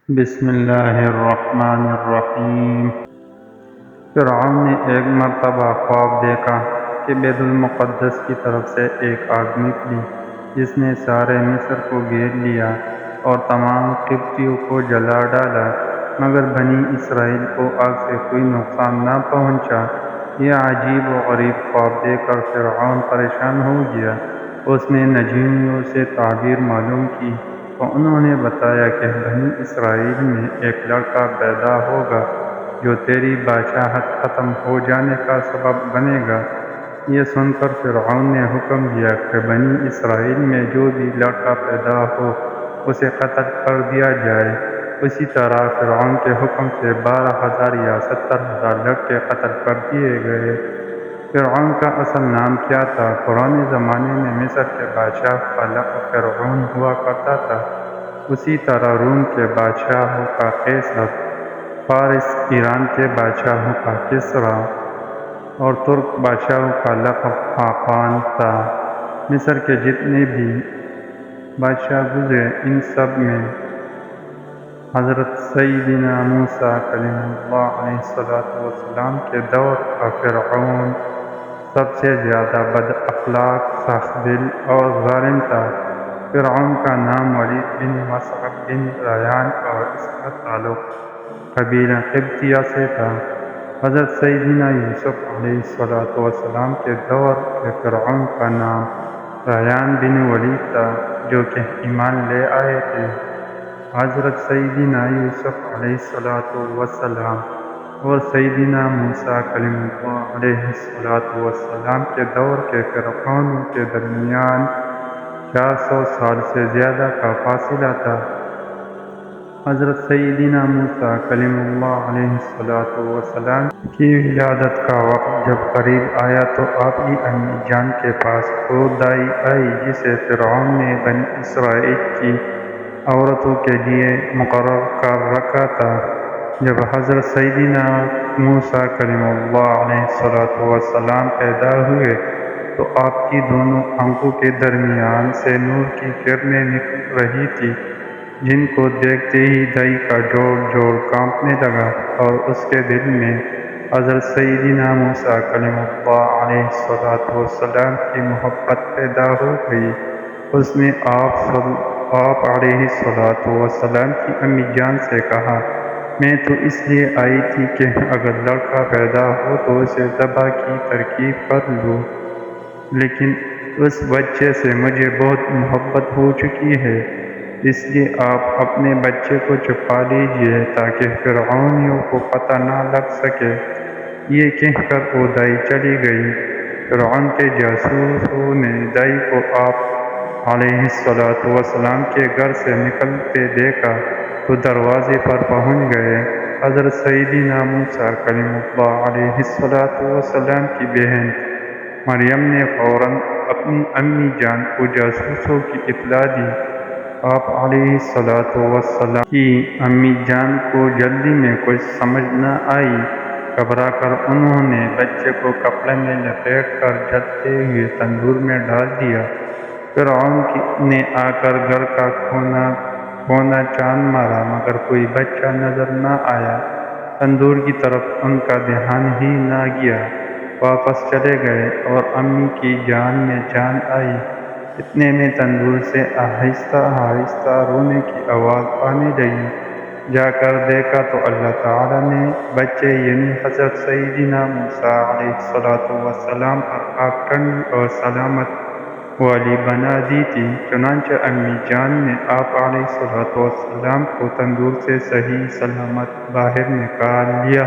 بسم اللہ الرحمن الرحیم۔ فرعون نے ایک مرتبہ خواب دیکھا کہ بیت المقدس کی طرف سے ایک آگ نکلی جس نے سارے مصر کو گھیر لیا اور تمام قبطیوں کو جلا ڈالا، مگر بنی اسرائیل کو آگ سے کوئی نقصان نہ پہنچا۔ یہ عجیب و غریب خواب دیکھ کر فرعون پریشان ہو گیا۔ اس نے نجومیوں سے تعبیر معلوم کی تو انہوں نے بتایا کہ بنی اسرائیل میں ایک لڑکا پیدا ہوگا جو تیری بادشاہت ختم ہو جانے کا سبب بنے گا۔ یہ سن کر فرعون نے حکم دیا کہ بنی اسرائیل میں جو بھی لڑکا پیدا ہو اسے قتل کر دیا جائے۔ اسی طرح فرعون کے حکم سے 12,000 یا 70,000 لڑکے قتل کر دیے گئے۔ فرعون کا اصل نام کیا تھا؟ پرانے زمانے میں مصر کے بادشاہ کا لقب فرعون ہوا کرتا تھا، اسی طرح روم کے بادشاہوں کا قیصر، فارس ایران کے بادشاہوں کا کسریٰ اور ترک بادشاہوں کا لقب خاقان تھا۔ مصر کے جتنے بھی بادشاہ گزرے ان سب میں حضرت سیدنا موسیٰ کلیم اللہ علیہ السلام کے دور کا فرعون سب سے زیادہ بد اخلاق، سخت دل اور ظالم تھا۔ فرعون کا نام ولید بن مصعب بن ریان اور اس کا تعلق قبیلہ قبطیہ سے تھا۔ حضرت سیدنا یوسف علیہ السلام کے دور کے فرعون کا نام ریان بن ولید تھا جو کہ ایمان لے آئے تھے۔ حضرت سیدنا یوسف علیہ السلام اور سیدنا موسیٰ کلیم اللہ علیہ السلام کے دور کے فرعونوں کے درمیان 400 سال سے زیادہ کا فاصلہ تھا۔ حضرت سیدنا موسیٰ کلیم اللہ علیہ السلام کی ولادت کا وقت جب قریب آیا تو آپ کی امی جان کے پاس وہ دائی آئی جسے فرعون نے بنی اسرائیل کی عورتوں کے لیے مقرر کر رکھا تھا۔ جب حضرت سیدنا موسیٰ کلیم اللہ علیہ السلام پیدا ہوئے تو آپ کی دونوں آنکھوں کے درمیان سے نور کی کرنیں نکل رہی تھیں، جن کو دیکھتے ہی دائی کا جوڑ کانپنے لگا اور اس کے دل میں حضرت سیدنا موسیٰ کلیم اللہ علیہ السلام کی محبت پیدا ہو گئی۔ اس نے آپ علیہ السلام کی امی جان سے کہا، میں تو اس لیے آئی تھی کہ اگر لڑکا پیدا ہو تو اسے ذبح کی ترکیب کر لوں، لیکن اس بچے سے مجھے بہت محبت ہو چکی ہے، اس لیے آپ اپنے بچے کو چھپا لیجیے تاکہ فرعونیوں کو پتہ نہ لگ سکے۔ یہ کہہ کر وہ دائی چلی گئی۔ فرعون کے جاسوسوں نے دائی کو آپ علیہ السلام کے گھر سے نکلتے دیکھا تو دروازے پر پہنچ گئے۔ حضرت سیدنا موسیٰ کلیم اللہ علیہ السلام کی بہن مریم نے فوراً اپنی امی جان کو جاسوسوں کی اطلاع دی۔ آپ علیہ السلام کی امی جان کو جلدی میں کچھ سمجھ نہ آئی۔ گھبرا کر انہوں نے بچے کو کپڑے میں لپیٹ کر جلتے ہوئے تندور میں ڈال دیا۔ فرعون نے آ کر گھر کا کونا چاند مارا مگر کوئی بچہ نظر نہ آیا۔ تندور کی طرف ان کا دھیان ہی نہ گیا، واپس چلے گئے اور امی کی جان میں جان آئی۔ اتنے میں تندور سے آہستہ آہستہ رونے کی آواز آنے لگی۔ جا کر دیکھا تو اللہ تعالیٰ نے بچے یعنی حضرت سیدنا موسیٰ علیہ السلام پر آگ ٹھنڈی اور سلامت والی بنا دی تھی۔ چنانچہ امی جان نے آپ علیہ السلام کو تندور سے صحیح سلامت باہر نکال لیا۔